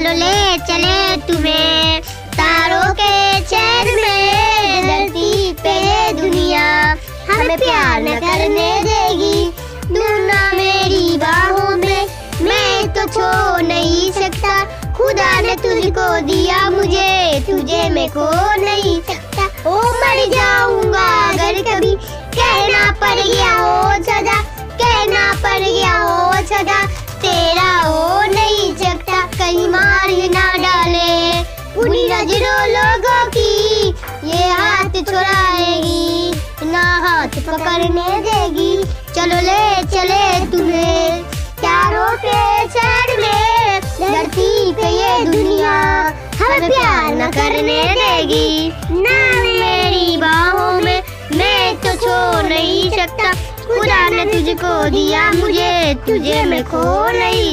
चलो ले चले तुम्हें तारों के शहर में। धरती पे ये दुनिया हमें प्यार न करने देगी। ढूंढना मेरी बाहों में, मैं तो छोड़ नहीं सकता। खुदा ने तुझको दिया मुझे, तुझे मैं खो नहीं सकता। ओ मर जाऊंगा अगर कभी कहना पड़ गया हो सदा, कहना पड़ गया हो सदा, तेरा हो नहीं सकता। कहीं मार ना डाले उन्हीं नजरों लोगों की, ये हाथ छुड़ाएगी ना हाथ पकड़ने देगी। चलो ले चले तुम्हें तारों के शहर में। धरती पे ये दुनिया हमें प्यार न करने देगी। ना मेरी बाहों में, मैं तो छोड़ नहीं सकता। खुदा ने तुझको दिया मुझे, तुझे मैं खो नहीं